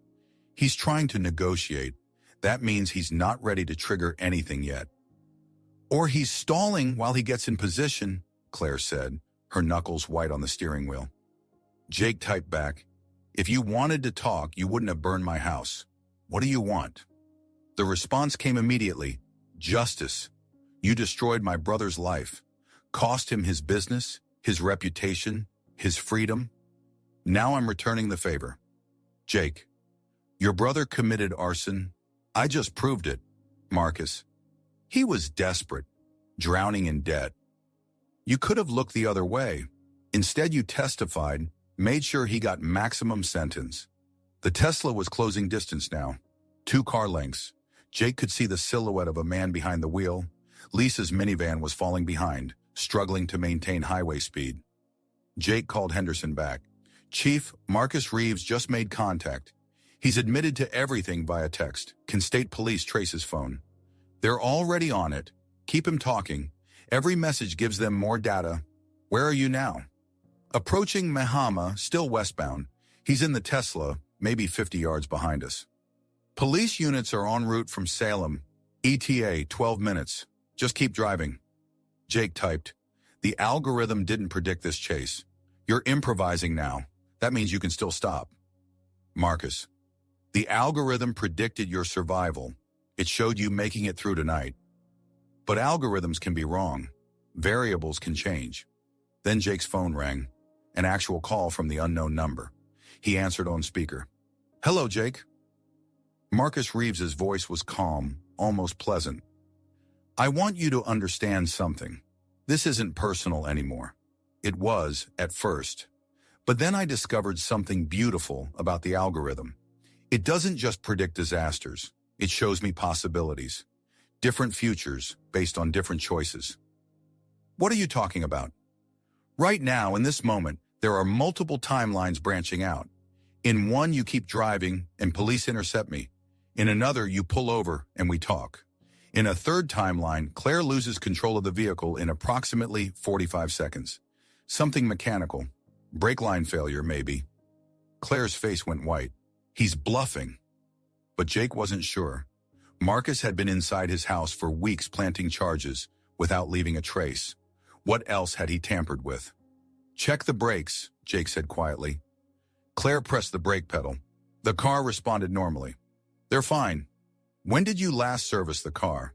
He's trying to negotiate. That means he's not ready to trigger anything yet. Or he's stalling while he gets in position, Claire said, her knuckles white on the steering wheel. Jake typed back, "If you wanted to talk, you wouldn't have burned my house. What do you want?" The response came immediately, "Justice. You destroyed my brother's life, cost him his business, his reputation, his freedom. Now I'm returning the favor. Jake, your brother committed arson. I just proved it. Marcus. He was desperate, drowning in debt. You could have looked the other way. Instead, you testified, made sure he got maximum sentence. The Tesla was closing distance now. 2 car lengths. Jake could see the silhouette of a man behind the wheel. Lisa's minivan was falling behind, struggling to maintain highway speed. Jake called Henderson back. "Chief, Marcus Reeves just made contact. He's admitted to everything via text. Can state police trace his phone? They're already on it. Keep him talking. Every message gives them more data. Where are you now?" Approaching Mahama, still westbound. He's in the Tesla, maybe 50 yards behind us. Police units are en route from Salem. ETA 12 minutes. Just keep driving. Jake typed, "The algorithm didn't predict this chase. You're improvising now. That means you can still stop." Marcus, "The algorithm predicted your survival. It showed you making it through tonight. But algorithms can be wrong. Variables can change." Then Jake's phone rang. An actual call from the unknown number. He answered on speaker. "Hello, Jake." Marcus Reeves's voice was calm, almost pleasant. "I want you to understand something. This isn't personal anymore. It was, at first. But then I discovered something beautiful about the algorithm. It doesn't just predict disasters. It shows me possibilities. Different futures based on different choices." "What are you talking about?" "Right now, in this moment, there are multiple timelines branching out. In one, you keep driving and police intercept me. In another, you pull over and we talk. In a third timeline, Claire loses control of the vehicle in approximately 45 seconds. Something mechanical. Brake line failure, maybe." Claire's face went white. He's bluffing. But Jake wasn't sure. Marcus had been inside his house for weeks planting charges without leaving a trace. What else had he tampered with? "Check the brakes," Jake said quietly. Claire pressed the brake pedal. The car responded normally. "They're fine. When did you last service the car?"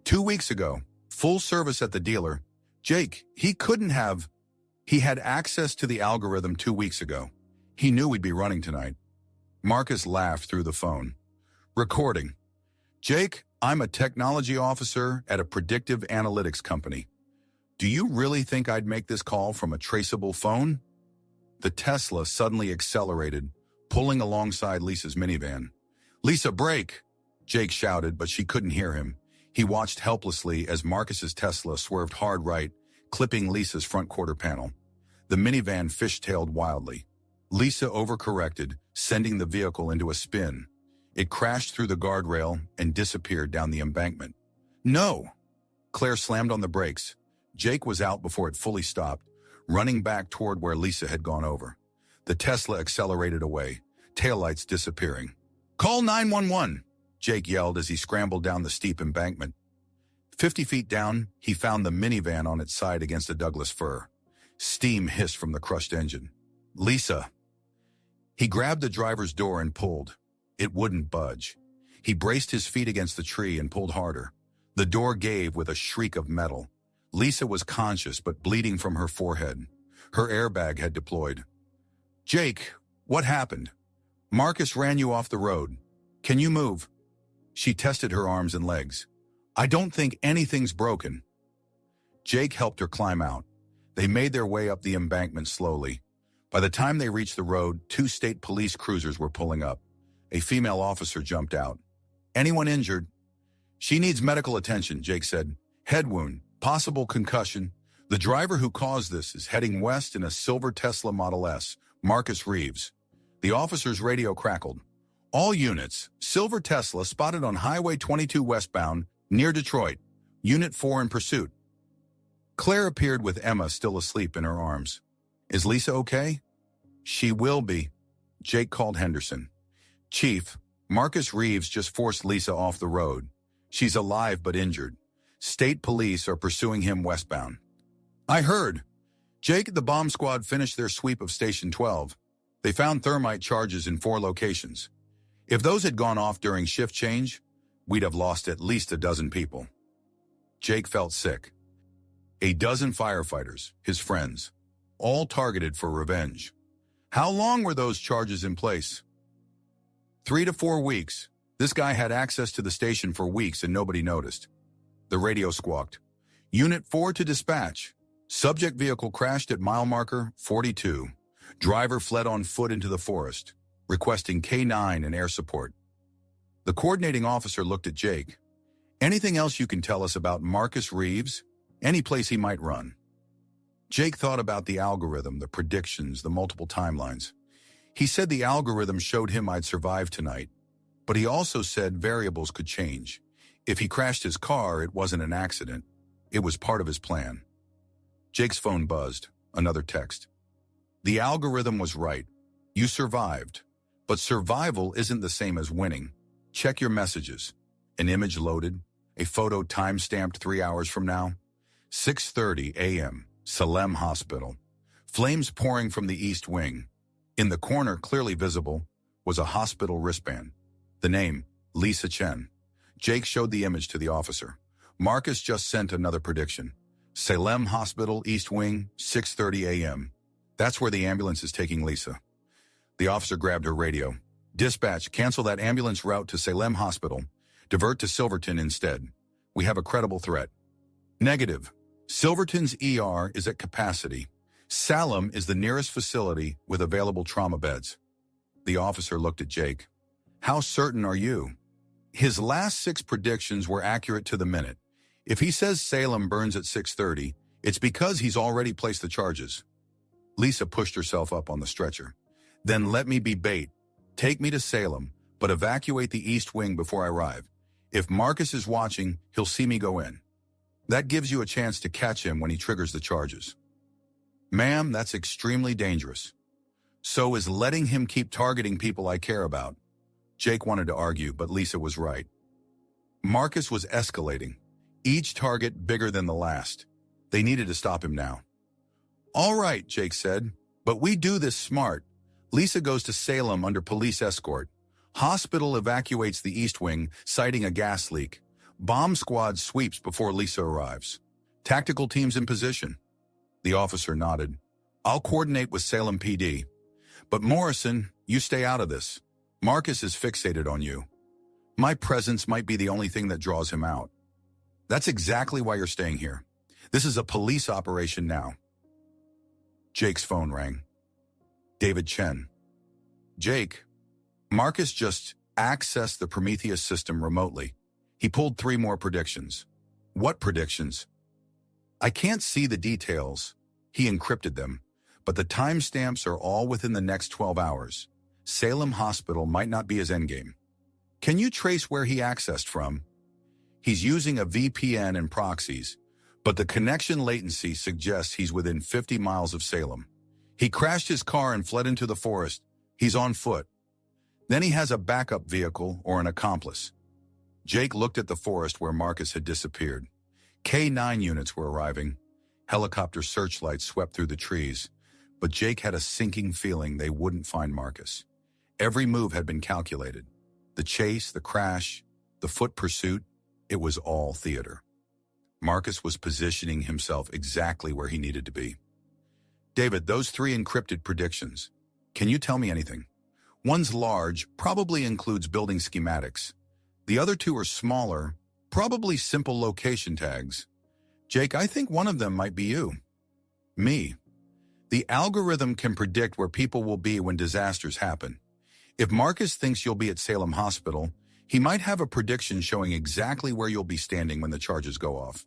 2 weeks ago. Full service at the dealer." "Jake, he couldn't have. He had access to the algorithm 2 weeks ago. He knew we'd be running tonight." Marcus laughed through the phone. Recording. "Jake, I'm a technology officer at a predictive analytics company. Do you really think I'd make this call from a traceable phone?" The Tesla suddenly accelerated, pulling alongside Lisa's minivan. "Lisa, brake!" Jake shouted, but she couldn't hear him. He watched helplessly as Marcus's Tesla swerved hard right, clipping Lisa's front quarter panel. The minivan fishtailed wildly. Lisa overcorrected, sending the vehicle into a spin. It crashed through the guardrail and disappeared down the embankment. "No!" Claire slammed on the brakes. Jake was out before it fully stopped, running back toward where Lisa had gone over. The Tesla accelerated away, taillights disappearing. "Call 911!" Jake yelled as he scrambled down the steep embankment. 50 feet down, he found the minivan on its side against a Douglas fir. Steam hissed from the crushed engine. "Lisa!" He grabbed the driver's door and pulled. It wouldn't budge. He braced his feet against the tree and pulled harder. The door gave with a shriek of metal. Lisa was conscious but bleeding from her forehead. Her airbag had deployed. "Jake, what happened? Marcus ran you off the road. Can you move?" She tested her arms and legs. "I don't think anything's broken." Jake helped her climb out. They made their way up the embankment slowly. By the time they reached the road, 2 state police cruisers were pulling up. A female officer jumped out. "Anyone injured?" She needs medical attention, Jake said. Head wound, possible concussion. The driver who caused this is heading west in a silver Tesla Model S, Marcus Reeves. The officer's radio crackled. All units, silver Tesla spotted on Highway 22 westbound, near Detroit. Unit 4 in pursuit. Claire appeared with Emma still asleep in her arms. Is Lisa okay? She will be. Jake called Henderson. Chief, Marcus Reeves just forced Lisa off the road. She's alive but injured. State police are pursuing him westbound. I heard. Jake, the bomb squad finished their sweep of Station 12. They found thermite charges in 4 locations. If those had gone off during shift change, we'd have lost at least a dozen people. Jake felt sick. A dozen firefighters, his friends, all targeted for revenge. How long were those charges in place? 3 to 4 weeks. This guy had access to the station for weeks and nobody noticed. The radio squawked. Unit 4 to dispatch. Subject vehicle crashed at mile marker 42. Driver fled on foot into the forest, requesting K9 and air support. The coordinating officer looked at Jake. Anything else you can tell us about Marcus Reeves? Any place he might run? Jake thought about the algorithm, the predictions, the multiple timelines. He said the algorithm showed him I'd survive tonight, but he also said variables could change. If he crashed his car, it wasn't an accident. It was part of his plan. Jake's phone buzzed. Another text. The algorithm was right. You survived. But survival isn't the same as winning. Check your messages. An image loaded. A photo time-stamped 3 hours from now. 6:30 a.m. Salem Hospital. Flames pouring from the east wing. In the corner, clearly visible, was a hospital wristband. The name, Lisa Chen. Jake showed the image to the officer. Marcus just sent another prediction. Salem Hospital, East Wing, 6:30 a.m. That's where the ambulance is taking Lisa. The officer grabbed her radio. Dispatch, cancel that ambulance route to Salem Hospital. Divert to Silverton instead. We have a credible threat. Negative. Silverton's ER is at capacity. Salem is the nearest facility with available trauma beds. The officer looked at Jake. How certain are you? His last 6 predictions were accurate to the minute. If he says Salem burns at 6:30, it's because he's already placed the charges. Lisa pushed herself up on the stretcher. Then let me be bait. Take me to Salem, but evacuate the East Wing before I arrive. If Marcus is watching, he'll see me go in. That gives you a chance to catch him when he triggers the charges. Ma'am, that's extremely dangerous. So is letting him keep targeting people I care about. Jake wanted to argue, but Lisa was right. Marcus was escalating. Each target bigger than the last. They needed to stop him now. All right, Jake said, but we do this smart. Lisa goes to Salem under police escort. Hospital evacuates the East Wing, citing a gas leak. Bomb squad sweeps before Lisa arrives. Tactical teams in position. The officer nodded. I'll coordinate with Salem PD. But Morrison, you stay out of this. Marcus is fixated on you. My presence might be the only thing that draws him out. That's exactly why you're staying here. This is a police operation now. Jake's phone rang. David Chen. Jake, Marcus just accessed the Prometheus system remotely. He pulled 3 more predictions. What predictions? I can't see the details. He encrypted them, but the timestamps are all within the next 12 hours. Salem Hospital might not be his endgame. Can you trace where he accessed from? He's using a VPN and proxies, but the connection latency suggests he's within 50 miles of Salem. He crashed his car and fled into the forest. He's on foot. Then he has a backup vehicle or an accomplice. Jake looked at the forest where Marcus had disappeared. K9 units were arriving. Helicopter searchlights swept through the trees, but Jake had a sinking feeling they wouldn't find Marcus. Every move had been calculated. The chase, the crash, the foot pursuit, it was all theater. Marcus was positioning himself exactly where he needed to be. David, those 3 encrypted predictions. Can you tell me anything? One's large, probably includes building schematics. The other 2 are smaller, probably simple location tags. Jake, I think one of them might be you. Me. The algorithm can predict where people will be when disasters happen. If Marcus thinks you'll be at Salem Hospital, He might have a prediction showing exactly where you'll be standing when the charges go off.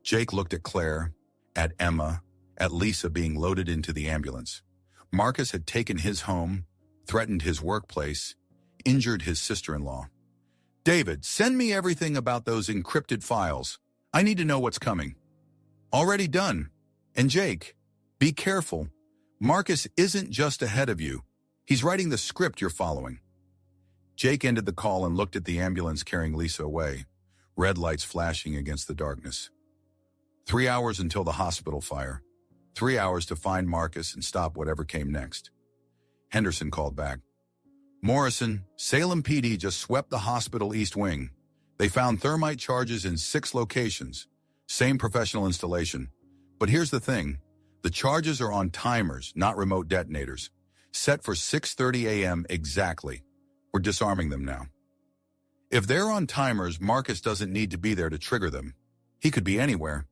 Jake looked at Claire, at Emma, at Lisa being loaded into the ambulance. Marcus had taken his home, threatened his workplace, injured his sister-in-law. David, send me everything about those encrypted files. I need to know what's coming. Already done. And Jake, be careful. Marcus isn't just ahead of you. He's writing the script you're following. Jake ended the call and looked at the ambulance carrying Lisa away, red lights flashing against the darkness. 3 hours until the hospital fire. 3 hours to find Marcus and stop whatever came next. Henderson called back. Morrison, Salem PD just swept the hospital east wing. They found thermite charges in 6 locations. Same professional installation. But here's the thing. The charges are on timers, not remote detonators. Set for 6:30 a.m. exactly. We're disarming them now. If they're on timers, Marcus doesn't need to be there to trigger them. He could be anywhere.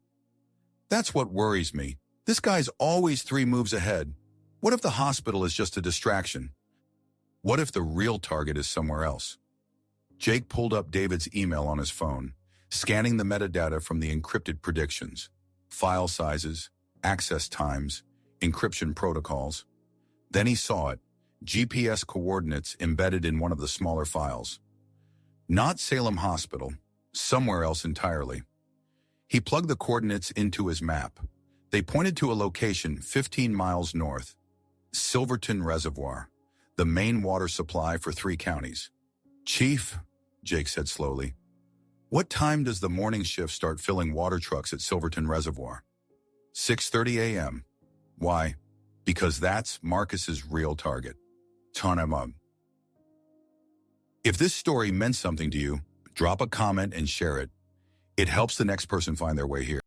That's what worries me. This guy's always 3 moves ahead. What if the hospital is just a distraction? What if the real target is somewhere else? Jake pulled up David's email on his phone, scanning the metadata from the encrypted predictions, file sizes, access times, encryption protocols. Then he saw it, GPS coordinates embedded in one of the smaller files. Not Salem Hospital, somewhere else entirely. He plugged the coordinates into his map. They pointed to a location 15 miles north, Silverton Reservoir, the main water supply for 3 counties. Chief, Jake said slowly, what time does the morning shift start filling water trucks at Silverton Reservoir? 6:30 a.m. Why? Because that's Marcus's real target. Turn him up. If this story meant something to you, drop a comment and share it. It helps the next person find their way here.